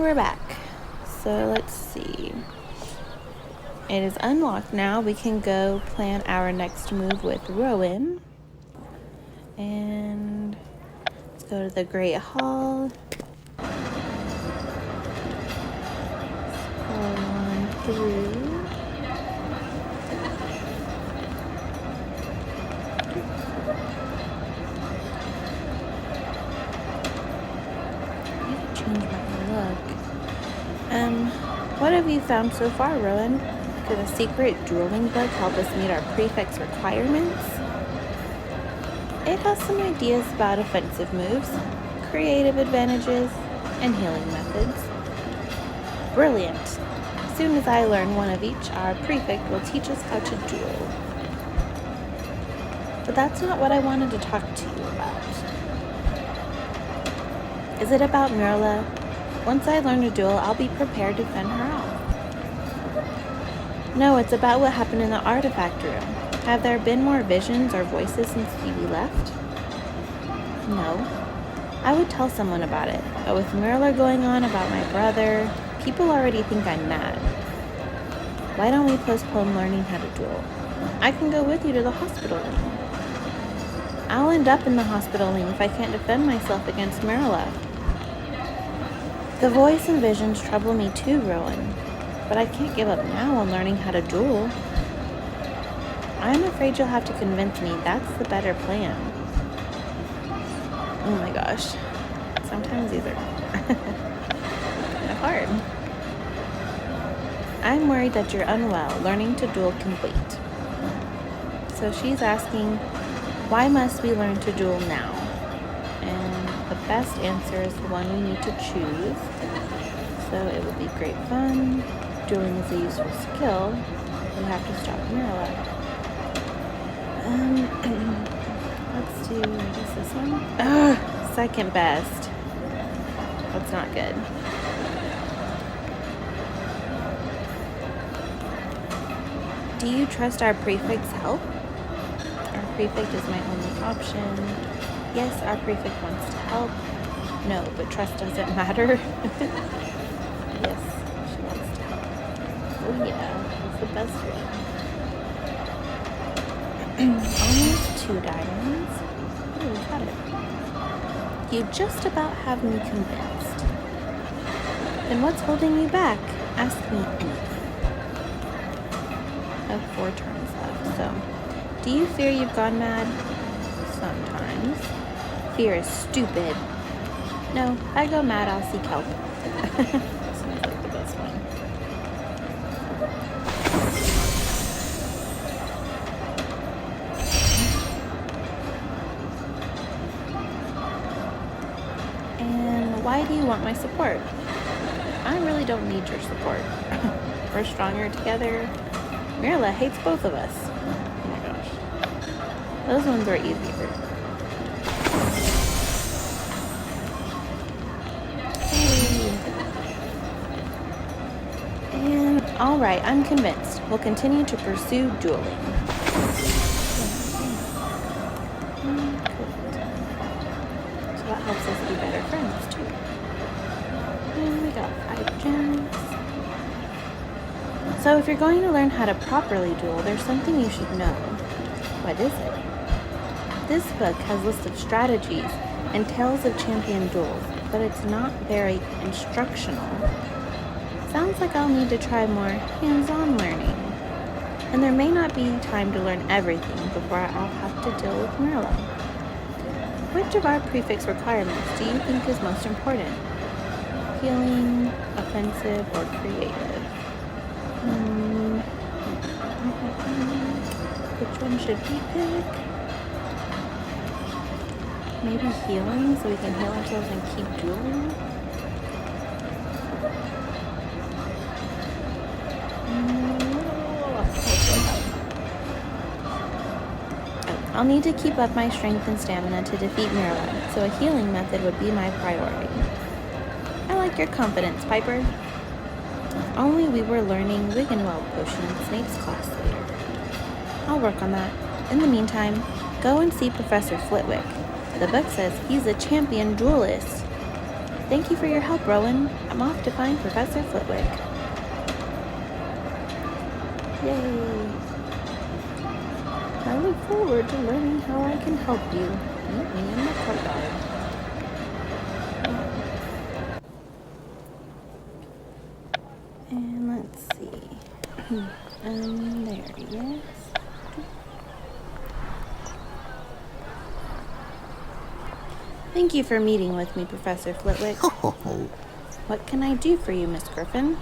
we're back. So let's see. It is unlocked now. We can go plan our next move with Rowan. And let's go to the Great Hall. Scroll on through. What have you found so far, Rowan? Could a secret dueling book help us meet our prefect's requirements? It has some ideas about offensive moves, creative advantages, and healing methods. Brilliant! As soon as I learn one of each, our prefect will teach us how to duel. But that's not what I wanted to talk to you about. Is it about Merula? Once I learn to duel, I'll be prepared to fend her off. No, it's about what happened in the artifact room. Have there been more visions or voices since Phoebe left? No. I would tell someone about it, but with Merula going on about my brother, people already think I'm mad. Why don't we postpone learning how to duel? I can go with you to the hospital wing. I'll end up in the hospital wing if I can't defend myself against Merula. The voice and visions trouble me too, Rowan, but I can't give up now on learning how to duel. I'm afraid you'll have to convince me that's the better plan. Oh my gosh, sometimes these are kind of hard. I'm worried that you're unwell. Learning to duel can wait. So she's asking, why must we learn to duel now? And the best answer is the one we need to choose. So it would be great fun. Dueling is a useful skill. We have to stop Merula. Let's do, I guess this one. Ugh, second best. That's not good. Do you trust our prefect's help? Our prefect is my only option. Yes, our prefect wants to help. No, but trust doesn't matter. Yes, she wants to help. Oh yeah, that's the best one. Almost 2 diamonds. Oh, we got it. You just about have me convinced. Then what's holding you back? Ask me anything. I have 4 turns left, so. Do you fear you've gone mad? Sometimes. Fear is stupid. No, if I go mad, I'll seek help. Sounds like the best one. And why do you want my support? I really don't need your support. We're stronger together. Merula hates both of us. Oh my gosh. Those ones are easier. And alright, I'm convinced. We'll continue to pursue dueling. So that helps us be better friends too. And we got 5 gems. So if you're going to learn how to properly duel, there's something you should know. What is it? This book has lists of strategies and tales of champion duels, but it's not very instructional. Sounds like I'll need to try more hands-on learning. And there may not be time to learn everything before I'll have to deal with Merula. Which of our prefix requirements do you think is most important? Healing, offensive, or creative? Which one should we pick? Maybe healing, so we can heal ourselves and keep dueling? I'll need to keep up my strength and stamina to defeat Merula, so a healing method would be my priority. I like your confidence, Piper. If only we were learning Wiggenweld potion in Snape's class later. I'll work on that. In the meantime, go and see Professor Flitwick. The book says he's a champion duelist. Thank you for your help, Rowan. I'm off to find Professor Flitwick. Yay! I look forward to learning how I can help you. Meet me in the courtyard. And let's see. There, yes. Thank you for meeting with me, Professor Flitwick. What can I do for you, Miss Griffin?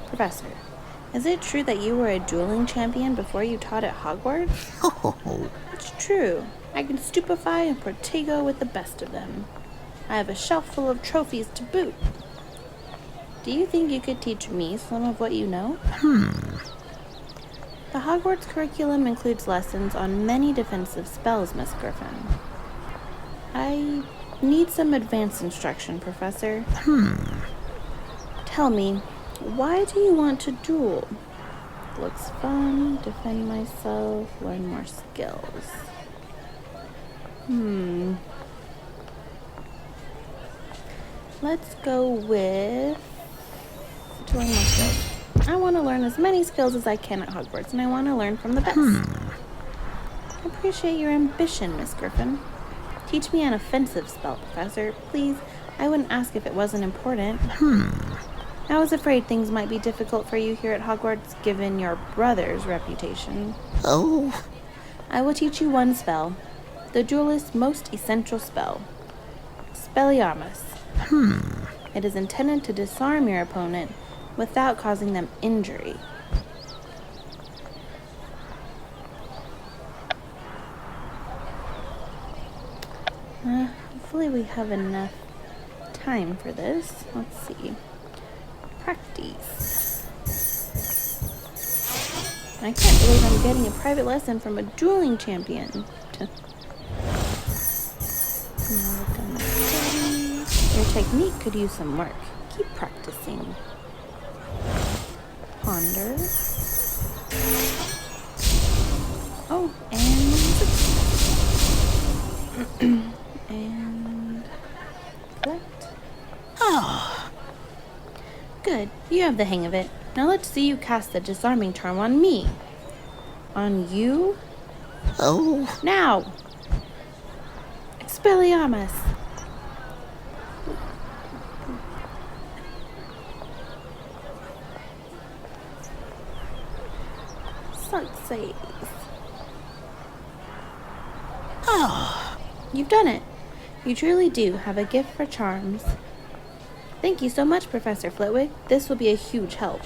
Professor, is it true that you were a dueling champion before you taught at Hogwarts? It's true. I can stupefy and protego with the best of them. I have a shelf full of trophies to boot. Do you think you could teach me some of what you know? The Hogwarts curriculum includes lessons on many defensive spells, Miss Griffin. I need some advanced instruction, Professor. Tell me, why do you want to duel? Looks fun, defend myself, learn more skills. Let's go with to learn more skills. I want to learn as many skills as I can at Hogwarts, and I want to learn from the best. I appreciate your ambition, Miss Griffin. Teach me an offensive spell, Professor. Please, I wouldn't ask if it wasn't important. I was afraid things might be difficult for you here at Hogwarts, given your brother's reputation. I will teach you one spell. The duelist's most essential spell. Expelliarmus. It is intended to disarm your opponent without causing them injury. Hopefully we have enough time for this. Let's see. Practice. I can't believe I'm getting a private lesson from a dueling champion. Your technique could use some work. Keep practicing. Ponder. Oh, and and collect. Good. You have the hang of it. Now let's see you cast the disarming charm on me. On you? Now! Expelliarmus! Success. You've done it. You truly do have a gift for charms. Thank you so much, Professor Flitwick. This will be a huge help.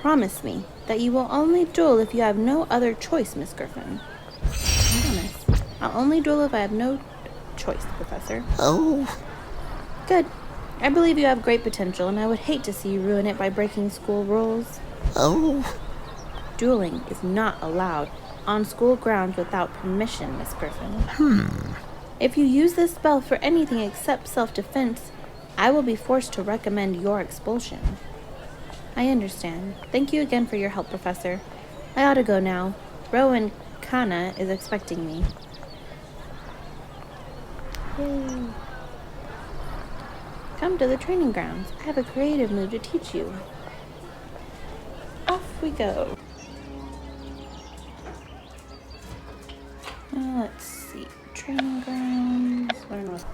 Promise me that you will only duel if you have no other choice, Miss Griffin. I promise. I'll only duel if I have no choice, Professor. Good. I believe you have great potential, and I would hate to see you ruin it by breaking school rules. Dueling is not allowed on school grounds without permission, Miss Griffin. If you use this spell for anything except self-defense, I will be forced to recommend your expulsion. I understand. Thank you again for your help, Professor. I ought to go now. Rowan Kana is expecting me. Yay. Come to the training grounds. I have a creative move to teach you. Off we go. Let's see. Training grounds. Learn what?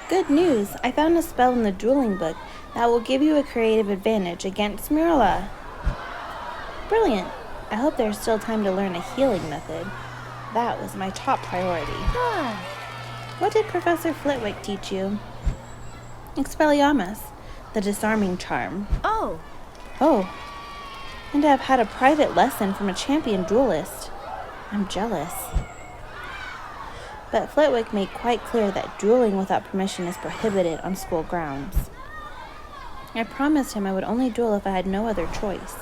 Good news. I found a spell in the dueling book that will give you a creative advantage against Merula. Brilliant. I hope there's still time to learn a healing method. That was my top priority. What did Professor Flitwick teach you? Expelliarmus, the disarming charm. Oh, and I've had a private lesson from a champion duelist. I'm jealous. But Flitwick made quite clear that dueling without permission is prohibited on school grounds. I promised him I would only duel if I had no other choice.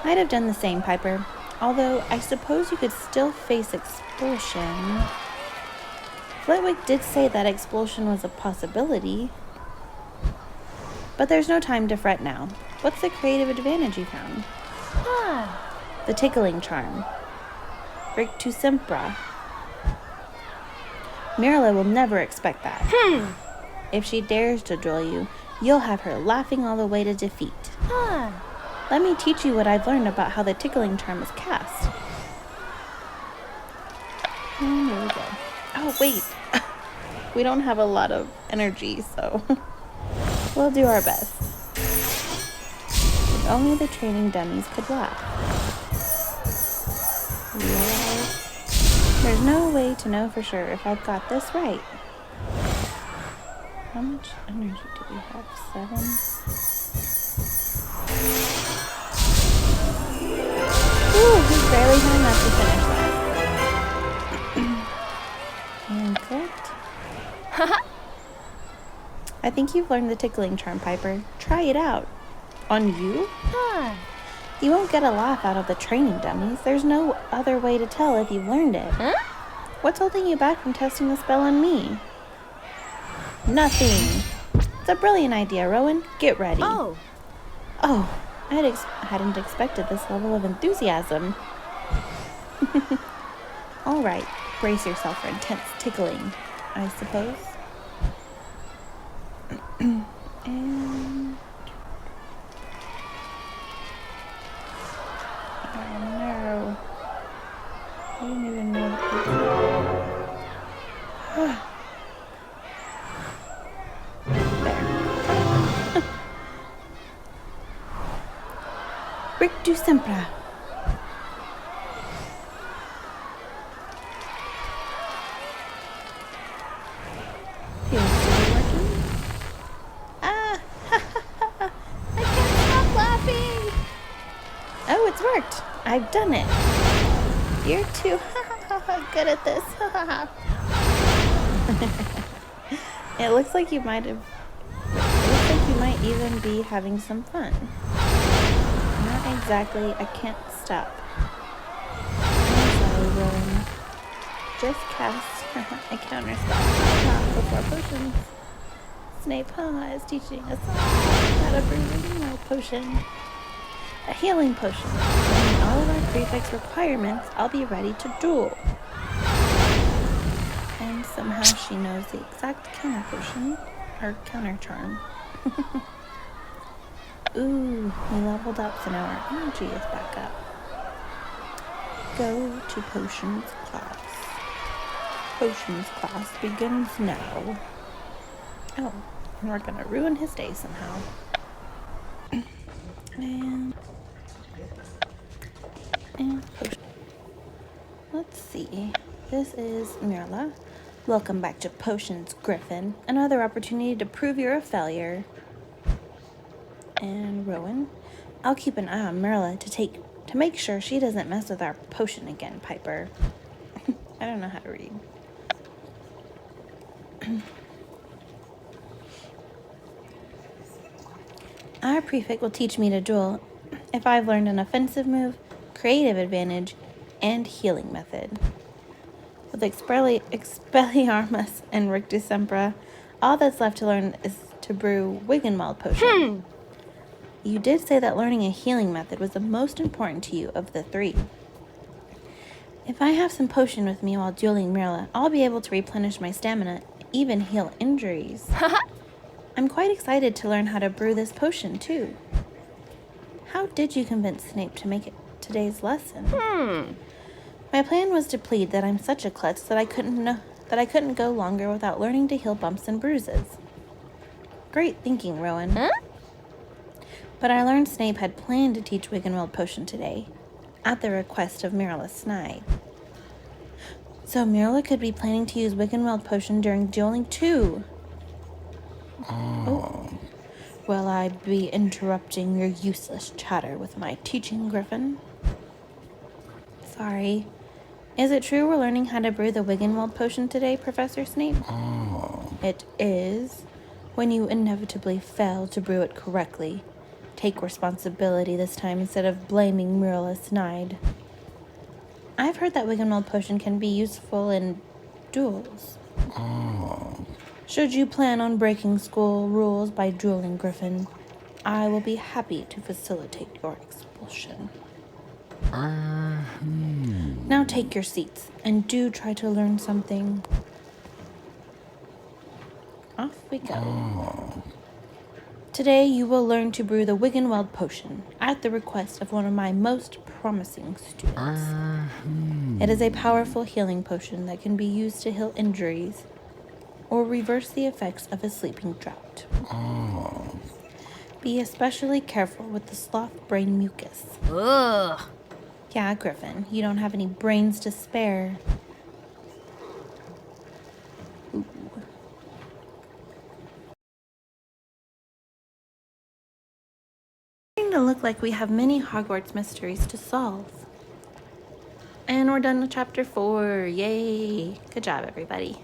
I'd have done the same, Piper. Although, I suppose you could still face expulsion. Flitwick did say that expulsion was a possibility. But there's no time to fret now. What's the creative advantage you found? The tickling charm. Rictusempra. Merula will never expect that. If she dares to duel you, you'll have her laughing all the way to defeat. Let me teach you what I've learned about how the tickling charm is cast. And here we go. Oh, wait. We don't have a lot of energy, so we'll do our best. If only the training dummies could laugh. Yes. There's no way to know for sure if I've got this right. How much energy do we have? 7? Ooh, we barely had enough to finish that. And correct. I think you've learned the tickling charm, Piper. Try it out. On you? You won't get a laugh out of the training dummies. There's no other way to tell if you've learned it. What's holding you back from testing the spell on me? Nothing. It's a brilliant idea, Rowan. Get ready. Oh, I hadn't expected this level of enthusiasm. All right, brace yourself for intense tickling, I suppose. And... oh no. I didn't even know that. Rictusempra. Feels to be working. I can't stop laughing. Oh, it's worked. I've done it. You're too good at this. It looks like you might even be having some fun. Not exactly. I can't stop. I'm sorry, Rowan. Just cast a counter spell before potions. Snape is teaching us how to brew a healing potion. A healing potion. With all of our prefix requirements, I'll be ready to duel. And somehow she knows the exact counter potion, or counter charm. Ooh, we leveled up, so now our energy is back up. Go to potions class. Potions class begins now. Oh, and we're gonna ruin his day somehow. And potion. Let's see. This is Merula. Welcome back to Potions, Griffin. Another opportunity to prove you're a failure. And Rowan. I'll keep an eye on Merula to make sure she doesn't mess with our potion again, Piper. I don't know how to read. Our prefect will teach me to duel if I've learned an offensive move, creative advantage, and healing method. With Expelliarmus and Rictusempra, all that's left to learn is to brew Wiggenweld potion. You did say that learning a healing method was the most important to you of the 3. If I have some potion with me while dueling Merula, I'll be able to replenish my stamina, even heal injuries. I'm quite excited to learn how to brew this potion, too. How did you convince Snape to make it today's lesson? My plan was to plead that I'm such a klutz that I couldn't go longer without learning to heal bumps and bruises. Great thinking, Rowan. But I learned Snape had planned to teach Wiggenweld potion today, at the request of Merula Snyde. So Merula could be planning to use Wiggenweld potion during dueling too. Oh. Will I be interrupting your useless chatter with my teaching, Griffin? Sorry. Is it true we're learning how to brew the Wiggenweld potion today, Professor Snape? It is. When you inevitably fail to brew it correctly, take responsibility this time instead of blaming Merula Snyde. I've heard that Wiggenweld potion can be useful in duels. Should you plan on breaking school rules by dueling, Griffin, I will be happy to facilitate your expulsion. Now take your seats, and do try to learn something. Off we go. Today you will learn to brew the Wiggenweld potion at the request of one of my most promising students. It is a powerful healing potion that can be used to heal injuries or reverse the effects of a sleeping drought. Be especially careful with the sloth brain mucus. Ugh. Yeah, Griffin, you don't have any brains to spare. Ooh. Starting to look like we have many Hogwarts mysteries to solve. And we're done with chapter 4. Yay! Good job, everybody.